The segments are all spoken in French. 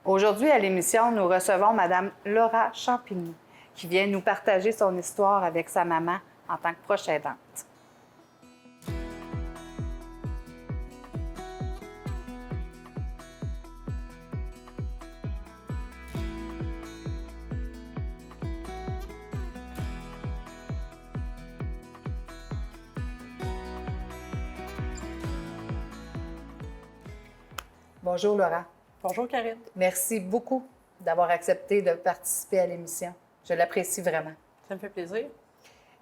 Aujourd'hui, à l'émission, nous recevons Madame Laura Champigny, qui vient nous partager son histoire avec sa maman en tant que proche aidante. Bonjour Laura. Bonjour Karine. Merci beaucoup d'avoir accepté de participer à l'émission. Je l'apprécie vraiment. Ça me fait plaisir.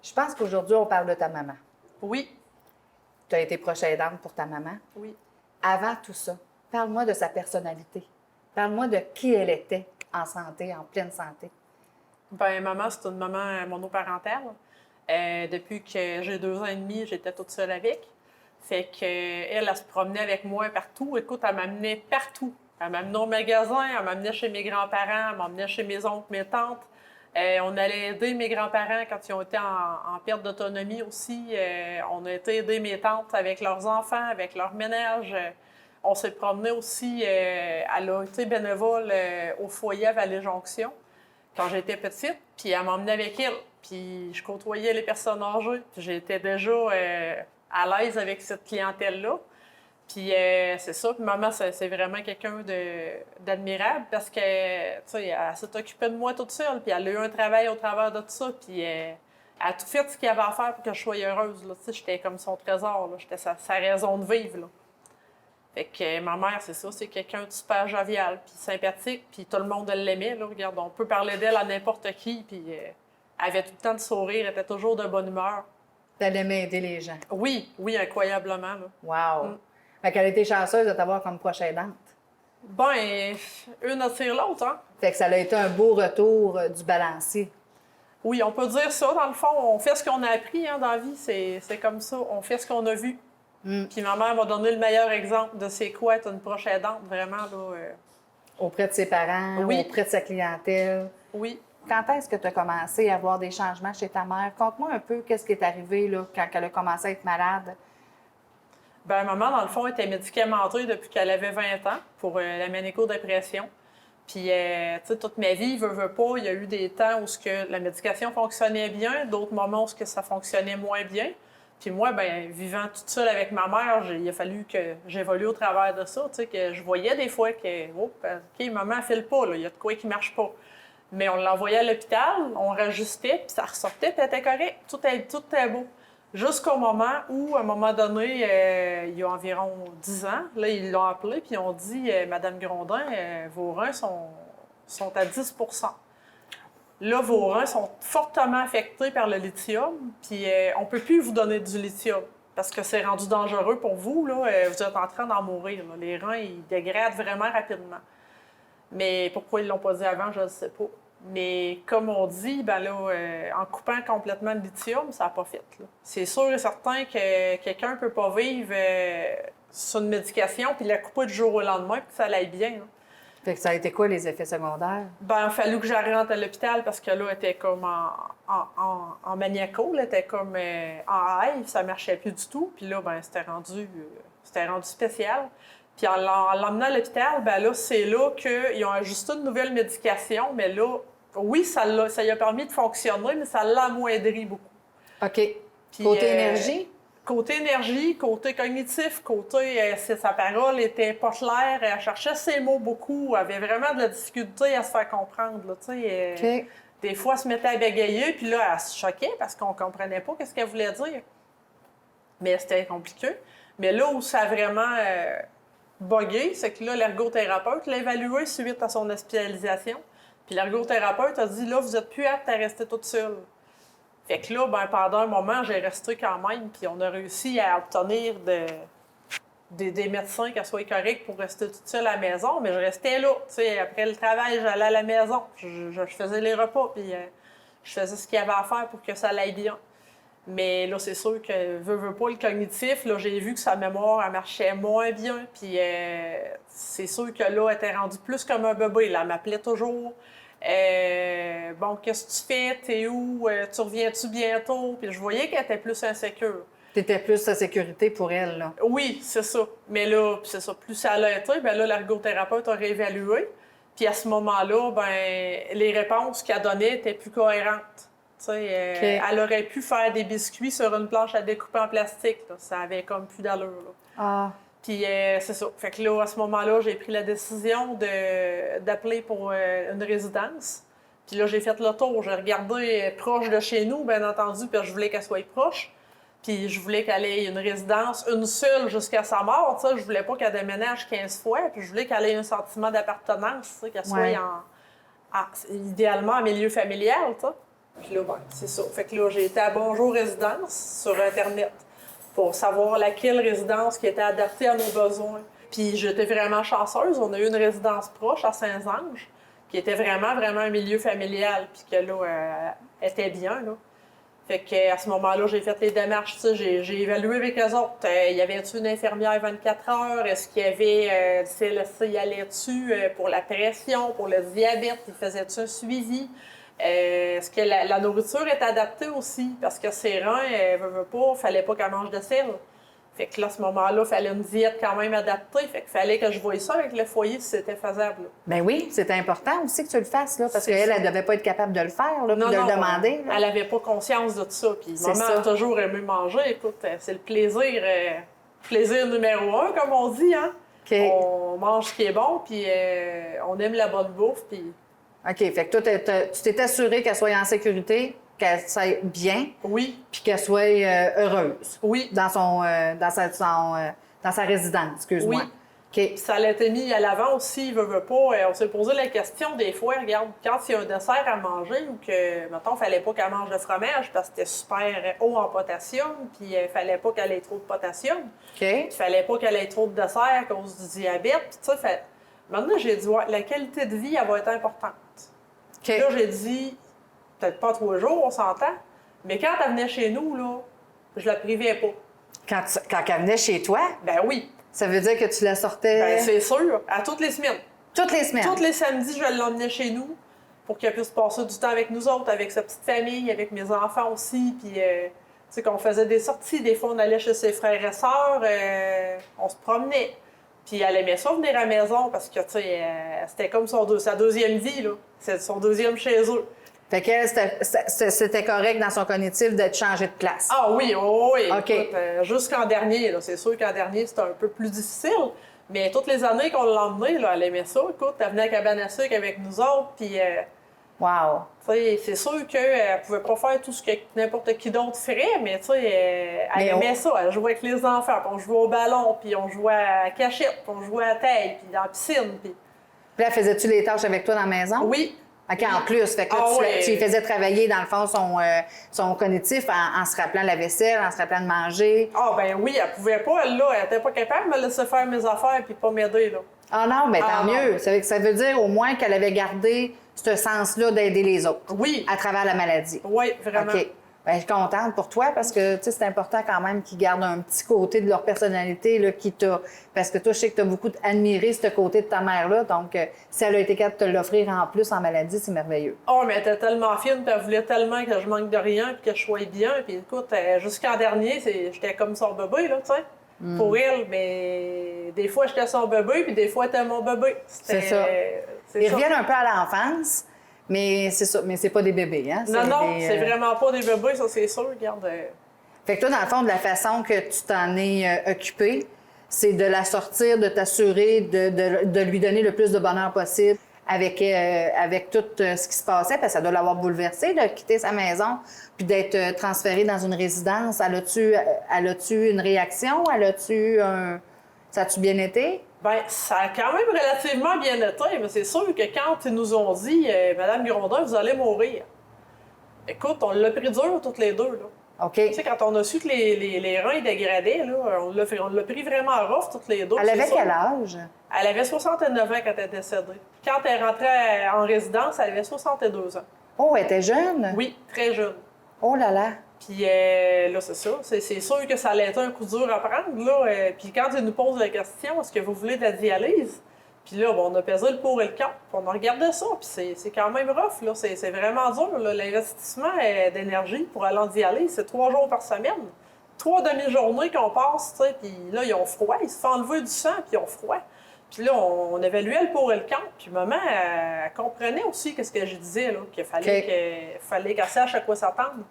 Je pense qu'aujourd'hui, on parle de ta maman. Oui. Tu as été proche aidante pour ta maman. Oui. Avant tout ça, parle-moi de sa personnalité. Parle-moi de qui elle était en santé, en pleine santé. Ben maman, c'est une maman monoparentale. Depuis que j'ai 2 ans et demi, j'étais toute seule avec. Fait qu'elle, elle se promenait avec moi partout. Écoute, elle m'amenait partout. Elle m'amenait au magasin, elle m'amenait chez mes grands-parents, elle m'emmenait chez mes oncles, mes tantes. On allait aider mes grands-parents quand ils ont été en perte d'autonomie aussi. On a été aider mes tantes avec leurs enfants, avec leur ménage. On s'est promené aussi. Elle a été bénévole au foyer à Vallée-Jonction quand j'étais petite. Puis elle m'emmenait avec elle. Puis je côtoyais les personnes âgées. Puis j'étais déjà à l'aise avec cette clientèle-là. Puis c'est ça. Puis maman, c'est vraiment quelqu'un d'admirable parce que, tu sais, elle s'est occupée de moi toute seule. Puis elle a eu un travail au travers de tout ça. Puis elle a tout fait ce qu'il y avait à faire pour que je sois heureuse. Là. Tu sais, j'étais comme son trésor. Là. J'étais sa raison de vivre. Là. Fait que ma mère, c'est ça. C'est quelqu'un de super jovial, puis sympathique. Puis tout le monde l'aimait. Là. Regarde, on peut parler d'elle à n'importe qui. Puis elle avait tout le temps de sourire. Elle était toujours de bonne humeur. Elle aimait aider les gens. Oui, oui, incroyablement. Là. Wow! Fait qu'elle a été chanceuse de t'avoir comme proche aidante. Ben, une attire l'autre, hein? Fait que ça a été un beau retour du balancier. Oui, on peut dire ça. Dans le fond, on fait ce qu'on a appris hein, dans la vie. C'est comme ça. On fait ce qu'on a vu. Puis ma mère m'a donné le meilleur exemple de c'est quoi être une proche aidante, vraiment. Là, Auprès de ses parents, Oui. auprès de sa clientèle. Oui. Quand est-ce que tu as commencé à avoir des changements chez ta mère? Conte-moi un peu qu'est-ce qui est arrivé là, quand elle a commencé à être malade. Ben maman, dans le fond, était médicamentée depuis qu'elle avait 20 ans pour la manicodépression. Puis, tu sais, toute ma vie, veut pas, il y a eu des temps où la médication fonctionnait bien, d'autres moments où ça fonctionnait moins bien. Puis moi, ben vivant toute seule avec ma mère, il a fallu que j'évolue au travers de ça, tu sais, que je voyais des fois que, OK, maman, elle file pas, là, il y a de quoi qui marche pas. Mais on l'envoyait à l'hôpital, on rajustait, puis ça ressortait, puis elle était correcte, tout était beau. Jusqu'au moment où, à un moment donné, il y a environ 10 ans, là, ils l'ont appelé puis ils ont dit Madame Grondin, vos reins sont à 10 Là, vos reins sont fortement affectés par le lithium, puis on ne peut plus vous donner du lithium parce que c'est rendu dangereux pour vous. Là, vous êtes en train d'en mourir. Là. Les reins, ils dégradent vraiment rapidement. Mais pourquoi ils ne l'ont pas dit avant, je ne sais pas. Mais comme on dit, ben là, en coupant complètement le lithium, ça n'a pas fait. Là. C'est sûr et certain que quelqu'un ne peut pas vivre sur une médication puis la couper du jour au lendemain puis que ça aille bien. Là. Fait que ça a été quoi les effets secondaires? Ben, il a fallu que j'arrive à l'hôpital parce que là, elle était comme en maniaco, elle était comme en high, ça ne marchait plus du tout. Puis là, ben, c'était rendu spécial. Puis en l'emmenant à l'hôpital, ben là, c'est là qu'ils ont ajusté une nouvelle médication, mais là, oui, ça y a permis de fonctionner, mais ça l'a amoindri beaucoup. OK. Puis, Côté énergie? Côté énergie, côté cognitif, côté sa parole était pas claire, elle cherchait ses mots beaucoup, elle avait vraiment de la difficulté à se faire comprendre. Là, OK. Des fois, elle se mettait à bégayer, puis là, elle se choquait parce qu'on comprenait pas ce qu'elle voulait dire. Mais c'était compliqué. Mais là où ça a vraiment buggé, c'est que là, l'ergothérapeute l'a évalué suite à son hospitalisation. Puis l'ergothérapeute a dit, là, vous êtes plus apte à rester toute seule. Fait que là, ben, pendant un moment, j'ai resté quand même, puis on a réussi à obtenir des médecins qui soient corrects pour rester toute seule à la maison, mais je restais là. Tu sais, après le travail, j'allais à la maison, je faisais les repas, puis je faisais ce qu'il y avait à faire pour que ça aille bien. Mais là, c'est sûr que, veut pas, le cognitif, là, j'ai vu que sa mémoire, elle marchait moins bien. Puis c'est sûr que là, elle était rendue plus comme un bébé. Là, elle m'appelait toujours. Bon, qu'est-ce que tu fais? T'es où? Tu reviens-tu bientôt? Puis je voyais qu'elle était plus insécure. T'étais plus sa sécurité pour elle, là. Oui, c'est ça. Mais là, c'est ça. Plus ça a été, bien là, l'ergothérapeute a réévalué. Puis à ce moment-là, ben les réponses qu'elle donnait étaient plus cohérentes. Elle aurait pu faire des biscuits sur une planche à découper en plastique. Là. Ça avait comme plus d'allure. Là. Ah. Puis c'est ça. Fait que là, à ce moment-là, j'ai pris la décision d'appeler pour une résidence. Puis là, j'ai fait le tour. J'ai regardé proche de chez nous, bien entendu, parce que je voulais qu'elle soit proche. Puis je voulais qu'elle ait une résidence, une seule jusqu'à sa mort. T'sais. Je voulais pas qu'elle déménage 15 fois. Puis je voulais qu'elle ait un sentiment d'appartenance, qu'elle soit idéalement en milieu familial. T'sais. Puis là, ben, c'est ça. Fait que là, j'ai été à Bonjour Résidence sur Internet pour savoir laquelle résidence qui était adaptée à nos besoins. Puis j'étais vraiment chanceuse. On a eu une résidence proche à Saint-Ange qui était vraiment un milieu familial. Puis que là, elle était bien, là. Fait qu'à ce moment-là, j'ai fait les démarches. J'ai évalué avec eux autres. Y avait-tu une infirmière 24 heures? Est-ce qu'il y avait CLSC, y allait-tu pour la pression, pour le diabète? Il faisait-tu un suivi? Est-ce que la nourriture est adaptée aussi? Parce que ses reins, elle veut pas, fallait pas qu'elle mange de sel. Fait que là, à ce moment-là, il fallait une diète quand même adaptée. Fait qu'il fallait que je voie ça avec le foyer si c'était faisable. Ben oui, c'était important aussi que tu le fasses, là, parce qu'elle, elle ne devait pas être capable de le faire, là, non, de non, le demander. Là. Elle n'avait pas conscience de tout ça. Puis maman a toujours aimé manger. Écoute, c'est le plaisir. Plaisir numéro 1, comme on dit. Hein? Okay. On mange ce qui est bon, puis on aime la bonne bouffe. Puis... OK. Fait que toi, tu t'es assuré qu'elle soit en sécurité, qu'elle soit bien. Oui. Puis qu'elle soit heureuse. Oui. Dans sa résidence, excuse-moi. Oui. Okay. Ça l'a été mis à l'avant aussi, veut pas. On s'est posé la question des fois, regarde, quand il y a un dessert à manger ou que, mettons, il fallait pas qu'elle mange de fromage parce que c'était super haut en potassium, puis il fallait pas qu'elle ait trop de potassium. Okay. Il fallait pas qu'elle ait trop de dessert à cause du diabète. Puis, maintenant, j'ai dit, ouais, la qualité de vie, elle va être importante. Okay. Là, j'ai dit, peut-être pas 3 jours, on s'entend, mais quand elle venait chez nous, là, je la privais pas. Quand elle venait chez toi? Ben oui. Ça veut dire que tu la sortais... Ben c'est sûr, à toutes les semaines. Toutes les semaines? Tous les samedis, je l'emmenais chez nous pour qu'elle puisse passer du temps avec nous autres, avec sa petite famille, avec mes enfants aussi. Puis, tu sais, qu'on faisait des sorties. Des fois, on allait chez ses frères et sœurs, on se promenait. Puis, elle aimait ça venir à la maison parce que, tu sais, c'était comme sa deuxième vie, là. C'est son deuxième chez eux. Fait qu'elle, c'était correct dans son cognitif d'être changé de place. Ah oui, oui. OK. Jusqu'en dernier, là. C'est sûr qu'en dernier, c'était un peu plus difficile. Mais toutes les années qu'on l'a emmenée, là, elle aimait ça. Écoute, elle venait à cabane à sucre avec nous autres, puis... wow! Tu sais, c'est sûr qu'elle pouvait pas faire tout ce que n'importe qui d'autre ferait, mais tu sais, elle aimait ça. Elle jouait avec les enfants, puis on jouait au ballon, puis on jouait à cachette, puis on jouait à taille, puis dans la piscine, puis... Puis là, faisais-tu les tâches avec toi dans la maison? Oui. OK, oui. En plus. Fait que là, tu lui faisais travailler, dans le fond, son cognitif en se rappelant la vaisselle, en se rappelant de manger. Ah, ben oui, elle pouvait pas, elle était pas capable de me laisser faire mes affaires puis pas m'aider, là. Ah non, mais tant mieux. Ça veut dire au moins qu'elle avait gardé ce sens-là d'aider les autres. Oui. À travers la maladie. Oui, vraiment. OK. Bien, je suis contente pour toi parce que, tu sais, c'est important quand même qu'ils gardent un petit côté de leur personnalité, là, qui t'a... Parce que toi, je sais que tu as beaucoup admiré ce côté de ta mère-là. Donc, si elle a été capable de te l'offrir en plus en maladie, c'est merveilleux. Oh, mais elle était tellement fine, puis elle voulait tellement que je manque de rien, puis que je sois bien. Puis écoute, jusqu'en dernier, j'étais comme son bébé, là, tu sais. Pour elle, mais des fois, j'étais son bébé, puis des fois, elle était mon bébé. C'est ça. Ils reviennent un peu à l'enfance. Mais c'est ça, mais c'est pas des bébés, hein? Non, c'est vraiment pas des bébés, ça, c'est sûr, regarde. Fait que toi, dans le fond, de la façon que tu t'en es occupée, c'est de la sortir, de t'assurer de lui donner le plus de bonheur possible avec tout ce qui se passait, parce que ça doit l'avoir bouleversée, de quitter sa maison, puis d'être transférée dans une résidence. Elle a-tu une réaction? Ça a-tu bien été? Bien, ça a quand même relativement bien été, mais c'est sûr que quand ils nous ont dit « Madame Grondin, vous allez mourir », écoute, on l'a pris dur toutes les deux, là. OK. Tu sais, quand on a su que les reins dégradaient, là, on l'a pris vraiment rough toutes les deux. Elle avait quel âge? Elle avait 69 ans quand elle est décédée. Quand elle rentrait en résidence, elle avait 62 ans. Oh, elle était jeune? Oui, très jeune. Oh là là! Puis là, c'est ça. C'est sûr que ça allait être un coup dur à prendre, là. Puis quand ils nous posent la question, est-ce que vous voulez de la dialyse? Puis là, bon, on a pesé le pour et le contre. Puis on a regardé ça, puis c'est quand même rough, là. C'est vraiment dur, là. L'investissement d'énergie pour aller en dialyse, c'est 3 jours par semaine. 3 demi-journées qu'on passe, tu sais, puis là, ils ont froid. Ils se font enlever du sang, puis ils ont froid. Puis là, on évaluait le pour et le contre. Puis maman, elle comprenait aussi ce que je disais, là, qu'il fallait qu'elle sache à quoi s'attendre.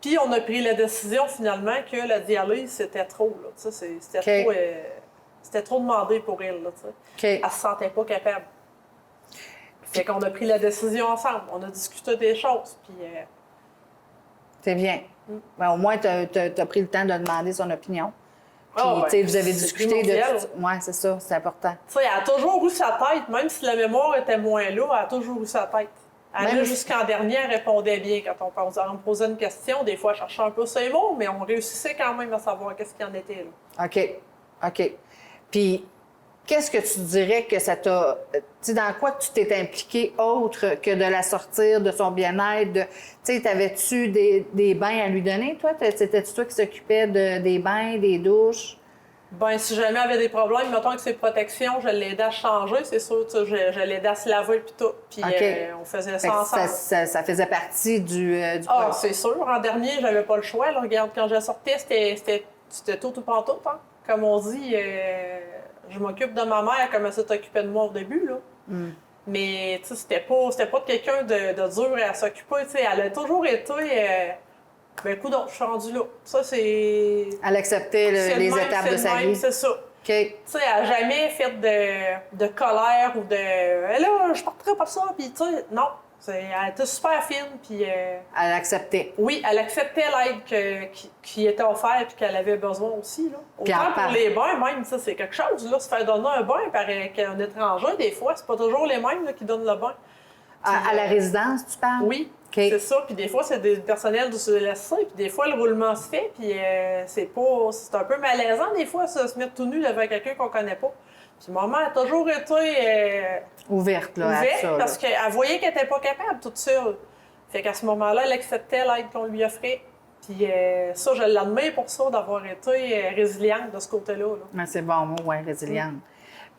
Puis on a pris la décision finalement que la dialyse, c'était trop. Là, c'était trop demandé pour elle. Là, elle ne se sentait pas capable. Fait qu'on a pris la décision ensemble. On a discuté des choses. Puis, c'est bien. Ben, au moins, tu as pris le temps de demander son opinion. Puis, vous avez discuté de... Oui, c'est ça, c'est important. Elle a toujours eu sa tête, même si la mémoire était moins là, elle a toujours eu sa tête. Jusqu'en dernier, elle répondait bien quand on me posait une question. Des fois, elle cherchait un peu ses mots, mais on réussissait quand même à savoir qu'est-ce qu'il y en était là. OK. Puis, qu'est-ce que tu dirais que ça t'a... Tu sais, dans quoi tu t'es impliqué autre que de la sortir, de son bien-être? Tu sais, t'avais-tu des bains à lui donner, toi? C'était-tu toi qui s'occupais des bains, des douches? Ben si jamais elle avait des problèmes, mettons avec ses protections, je l'aidais à changer, c'est sûr, je l'aidais à se laver puis tout. Puis on faisait ça ensemble. Ça faisait partie du c'est sûr. En dernier, j'avais pas le choix. Là. Regarde, quand je sortais, c'était tout ou pas tout. Hein. Comme on dit, je m'occupe de ma mère comme elle s'est occupée de moi au début. Là. Mais tu sais, c'était pas quelqu'un de dur à s'occuper. Elle a toujours été... ben, écoute, je suis rendue là. Ça, c'est... Elle acceptait les étapes de sa vie. C'est ça. OK. Tu sais, elle n'a jamais fait de colère ou de... là, je partirais pas ça, puis tu sais, non. Elle était super fine, puis... Elle acceptait. Oui, elle acceptait l'aide qui était offerte puis qu'elle avait besoin aussi, là. Autant pour les bains, même, ça, c'est quelque chose, là. Se faire donner un bain par un étranger, des fois, c'est pas toujours les mêmes là, qui donnent le bain. À la résidence, tu parles? Oui. C'est ça, puis des fois, c'est des personnels du CLSC, puis des fois, le roulement se fait, puis c'est un peu malaisant, des fois, se mettre tout nu devant quelqu'un qu'on connaît pas. Puis maman a toujours été... ouverte, là, ouverte, à ça, parce qu'elle voyait qu'elle n'était pas capable toute seule. Fait qu'à ce moment-là, elle acceptait l'aide qu'on lui offrait. Puis ça, je l'admire pour ça, d'avoir été résiliente de ce côté-là. Mais c'est bon mot, oui, résiliente.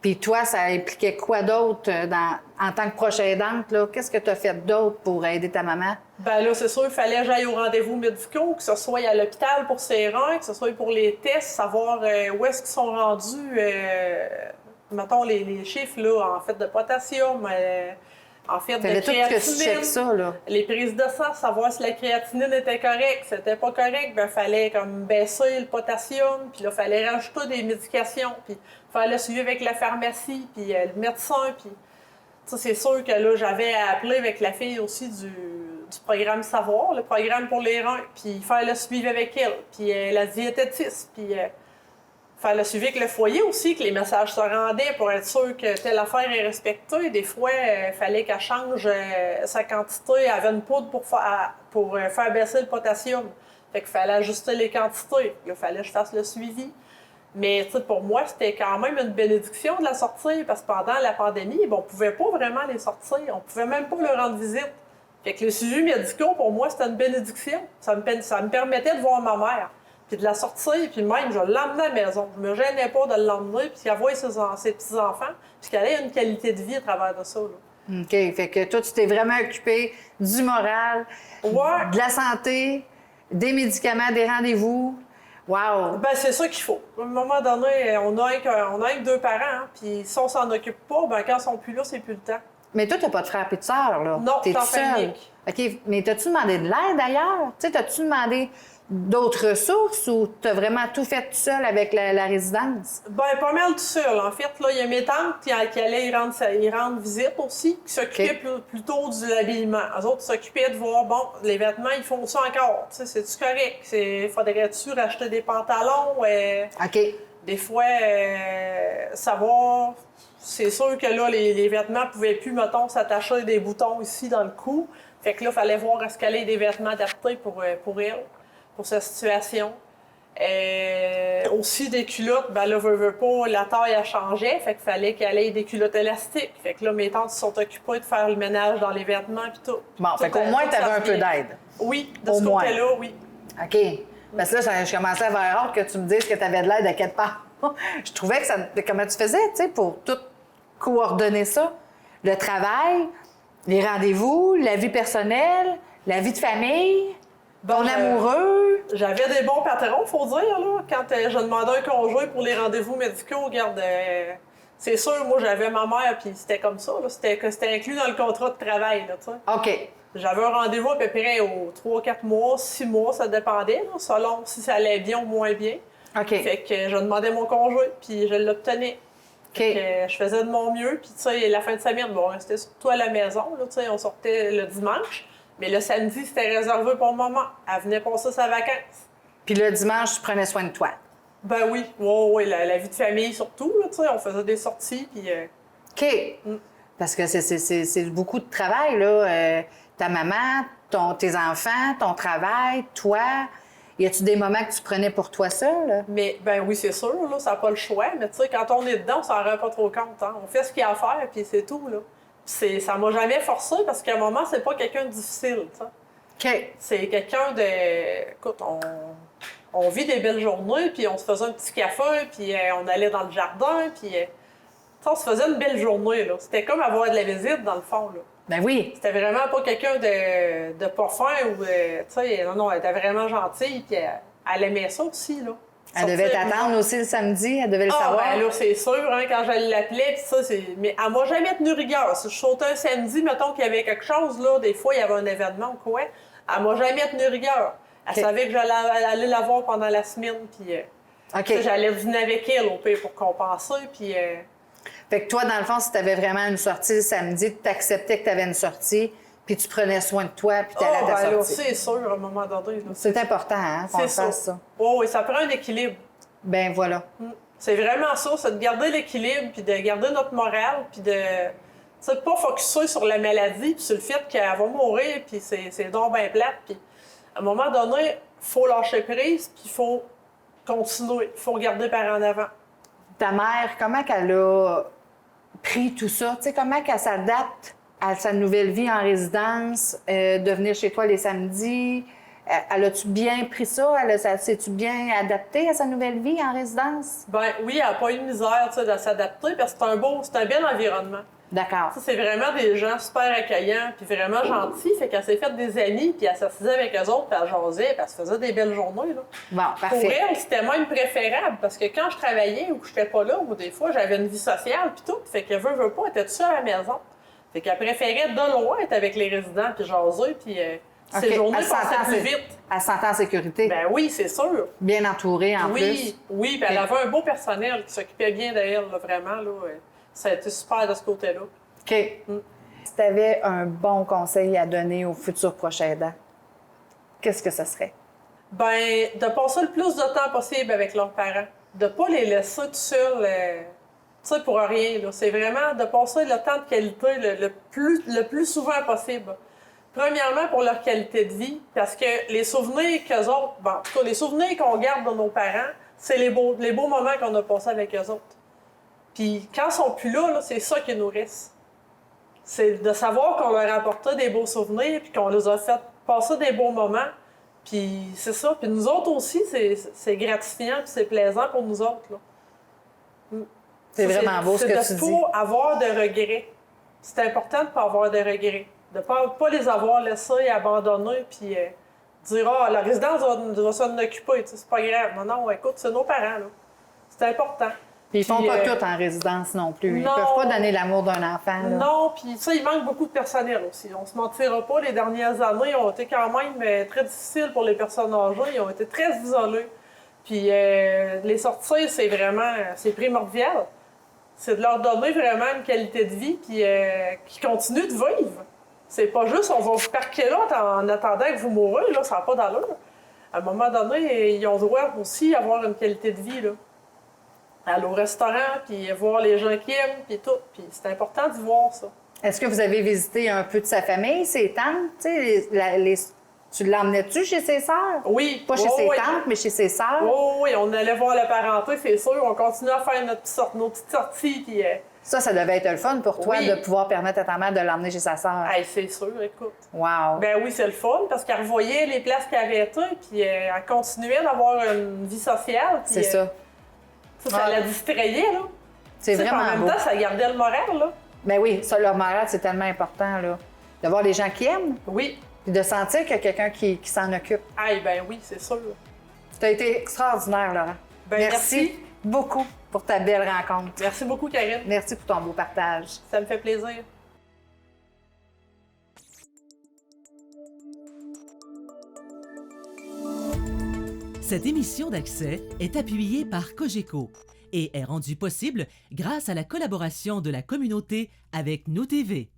Puis toi, ça impliquait quoi d'autre en tant que proche aidante? Qu'est-ce que tu as fait d'autre pour aider ta maman? Ben là, c'est sûr, il fallait que j'aille aux rendez-vous médicaux, que ce soit à l'hôpital pour ses reins, que ce soit pour les tests, savoir où est-ce qu'ils sont rendus, mettons, les chiffres, là, en fait, de potassium, en fait, de créatinine. Ça, là. Les prises de sang, savoir si la créatinine était correcte. Si c'était pas correct, ben fallait comme baisser le potassium, puis là, il fallait rajouter des médications, puis il fallait suivre avec la pharmacie, puis le médecin, puis... Ça, c'est sûr que là, j'avais à appeler avec la fille aussi du programme Savoir, le programme pour les reins, puis il fallait le suivre avec elle, puis la diététiste, puis il fallait le suivre avec le foyer aussi, que les messages se rendaient pour être sûr que telle affaire est respectée. Des fois, il fallait qu'elle change sa quantité. Elle avait une poudre pour faire baisser le potassium. Fait qu'il fallait ajuster les quantités. Il fallait que je fasse le suivi. Mais pour moi, c'était quand même une bénédiction de la sortir, parce que pendant la pandémie, on ne pouvait pas vraiment les sortir. On ne pouvait même pas leur rendre visite. Fait que les suivis médicaux, pour moi, c'était une bénédiction. Ça me permettait de voir ma mère, puis de la sortir, puis même, je l'emmenais à la maison. Je me gênais pas de l'emmener, puis qu'elle voie ses petits-enfants, puis qu'elle ait une qualité de vie à travers de ça. Là. OK. Fait que toi, tu t'es vraiment occupé du moral, de la santé, des médicaments, des rendez-vous. Wow! Ben c'est ça qu'il faut. À un moment donné, on a que 2 parents, hein, puis si on s'en occupe pas, ben quand ils sont plus là, c'est plus le temps. Mais toi, t'as pas de frère et de sœur, là. Non, t'es t'es en seule. famille. OK, mais t'as-tu demandé de l'aide d'ailleurs? Tu sais, t'as-tu demandé d'autres ressources ou t'as vraiment tout fait tout seul avec la résidence? Ben pas mal tout seul. En fait, là, il y a mes tantes qui allaient y rendre visite aussi, qui s'occupaient plutôt de l'habillement. Eux autres s'occupaient de voir, bon, les vêtements, ils font ça encore. Tu sais, c'est-tu correct? Faudrait-tu racheter des pantalons? OK. Des fois, savoir... C'est sûr que là, les vêtements ne pouvaient plus, mettons, s'attacher des boutons ici dans le cou. Fait que là, il fallait voir est-ce qu'elle ait des vêtements adaptés pour elle, pour sa situation. Aussi des culottes, ben là, veut pas, la taille a changé, fait qu'il fallait qu'elle ait des culottes élastiques. Fait que là, mes tantes se sont occupées de faire le ménage dans les vêtements puis tout. Bon, fait qu'au moins, tu avais un peu d'aide. Oui, de ce côté-là, oui. OK. Parce que là, je commençais à avoir hâte que tu me dises que tu avais de l'aide à quelque part. Je trouvais que ça... Comment tu faisais, tu sais, pour tout coordonner ça? Le travail, les rendez-vous, la vie personnelle, la vie de famille, ton amoureux. J'avais des bons patrons, faut dire, là. Quand je demandais un congé pour les rendez-vous médicaux, regarde, c'est sûr, moi, j'avais ma mère, puis c'était comme ça, là. C'était inclus dans le contrat de travail, là, tu sais. OK. J'avais un rendez-vous à peu près aux 3-4 mois, 6 mois, ça dépendait, là, selon si ça allait bien ou moins bien. OK. Fait que je demandais mon congé, puis je l'obtenais. OK. Je faisais de mon mieux, puis tu sais, la fin de semaine, bon, on restait surtout à la maison, là, tu sais, on sortait le dimanche, mais le samedi, c'était réservé pour le moment. Elle venait passer sa vacances. Puis le dimanche, tu prenais soin de toi. Ben oui, oui, la vie de famille surtout, là, tu sais, on faisait des sorties, puis... OK. Parce que c'est beaucoup de travail, là. Ta maman, tes enfants, ton travail, toi. Y a-tu des moments que tu prenais pour toi seul? Mais, ben oui, c'est sûr, là, ça n'a pas le choix, mais tu sais, quand on est dedans, on s'en rend pas trop compte, hein. On fait ce qu'il y a à faire, puis c'est tout, là. Ça m'a jamais forcé, parce qu'à un moment, c'est pas quelqu'un de difficile, tu sais. OK. C'est quelqu'un de... Écoute, on vit des belles journées, puis on se faisait un petit café, puis on allait dans le jardin, puis on se faisait une belle journée, là. C'était comme avoir de la visite, dans le fond, là. Ben oui. C'était vraiment pas quelqu'un de pas fin ou, tu sais, non, elle était vraiment gentille, puis elle aimait ça aussi, là. Elle devait t'attendre aussi le samedi, elle devait le savoir. Ben là, c'est sûr, hein, quand je l'appelais, puis ça, mais elle m'a jamais tenu rigueur. Si je sautais un samedi, mettons qu'il y avait quelque chose, là, des fois, il y avait un événement ou quoi, elle m'a jamais tenu rigueur. Elle savait que j'allais aller la voir pendant la semaine, puis j'allais dîner avec elle, au pire, pour compenser, puis... Fait que toi, dans le fond, si tu avais vraiment une sortie le samedi, tu acceptais que tu avais une sortie, puis tu prenais soin de toi, puis tu allais à ta sortie. Là, c'est sûr, à un moment donné. C'est important, hein, qu'on fasse ça. Oui, ça prend un équilibre. Ben voilà. C'est vraiment ça, c'est de garder l'équilibre, puis de garder notre morale, puis de pas focusser sur la maladie, puis sur le fait qu'elle va mourir, puis c'est donc bien plate. Puis à un moment donné, il faut lâcher prise, puis il faut continuer, il faut regarder par en avant. Ta mère, comment qu'elle a pris tout ça? Tu sais, comment qu'elle s'adapte à sa nouvelle vie en résidence, de venir chez toi les samedis? Elle a-tu bien pris ça? S'est-tu bien adaptée à sa nouvelle vie en résidence? Ben oui, elle n'a pas eu de misère de s'adapter parce que c'est un bel environnement. D'accord. C'est vraiment des gens super accueillants puis vraiment gentils. Fait qu'elle s'est fait des amis puis elle s'assisait avec eux autres puis elle jasait puis elle se faisait des belles journées. Là. Bon, parfait. Pour elle, c'était même préférable parce que quand je travaillais ou que je n'étais pas là, ou des fois j'avais une vie sociale puis tout, fait qu'elle veut pas, elle était toute seule à la maison. Fait qu'elle préférait de loin être avec les résidents puis jaser puis ses journées passaient plus vite. Elle se sentait en sécurité. Ben oui, c'est sûr. Bien entourée en plus. Oui, puis elle avait un beau personnel qui s'occupait bien d'elle, là, vraiment. Là, ça a été super de ce côté-là. OK. Si tu avais un bon conseil à donner aux futurs prochains aidants, qu'est-ce que ce serait? Ben, de passer le plus de temps possible avec leurs parents. De ne pas les laisser tout seuls, tu sais, pour rien. Là. C'est vraiment de passer le temps de qualité le plus souvent possible. Premièrement, pour leur qualité de vie, parce que les souvenirs qu'eux autres, bon, en tout cas, les souvenirs qu'on garde de nos parents, c'est les beaux moments qu'on a passés avec eux autres. Puis quand ils sont plus là, c'est ça qui nous reste. C'est de savoir qu'on leur a apporté des beaux souvenirs, puis qu'on les a fait passer des beaux moments. Puis c'est ça. Puis nous autres aussi, c'est gratifiant, puis c'est plaisant pour nous autres. Là. C'est vraiment beau ce que tu dis. C'est de ne pas avoir de regrets. C'est important de ne pas avoir de regrets. De ne pas les avoir laissés, abandonnés, puis dire « Ah, la résidence va s'en occuper, c'est pas grave. » Non, écoute, c'est nos parents, là. C'est important. Puis ils font pas tout en résidence non plus. Ils peuvent pas donner l'amour d'un enfant. Là. Non, puis il manque beaucoup de personnel aussi. On se mentira pas, les dernières années ont été quand même très difficiles pour les personnes âgées. Ils ont été très isolés. Puis les sortir, c'est primordial. C'est de leur donner vraiment une qualité de vie puis qui continue de vivre. C'est pas juste on va vous parquer là en attendant que vous mourrez, là, ça n'a pas d'allure. À un moment donné, ils ont droit aussi d'avoir une qualité de vie, là. Aller au restaurant, puis voir les gens qui aiment, puis tout. Puis c'est important d'y voir ça. Est-ce que vous avez visité un peu de sa famille, ses tantes? Tu l'emmenais-tu chez ses sœurs? Oui. Pas chez ses tantes, mais chez ses sœurs? Oui, on allait voir la parenté, c'est sûr. On continuait à faire nos petites sorties, puis... Ça devait être le fun pour toi de pouvoir permettre à ta mère de l'emmener chez sa sœur. Hey, c'est sûr, écoute. Wow! Ben oui, c'est le fun, parce qu'elle revoyait les places qu'elle avait été, puis elle continuait d'avoir une vie sociale. C'est ça. Ça la distrayait, là. C'est vraiment beau. En même temps, ça gardait le moral, là. Ben oui, ça, leur moral, c'est tellement important, là. De voir les gens qui aiment. Oui. Puis de sentir qu'il y a quelqu'un qui s'en occupe. Ah, ben oui, c'est sûr. Tu as été extraordinaire, Laurent. Ben, merci beaucoup pour ta belle rencontre. Merci beaucoup, Karine. Merci pour ton beau partage. Ça me fait plaisir. Cette émission d'Accès est appuyée par Cogeco et est rendue possible grâce à la collaboration de la communauté avec Nous TV.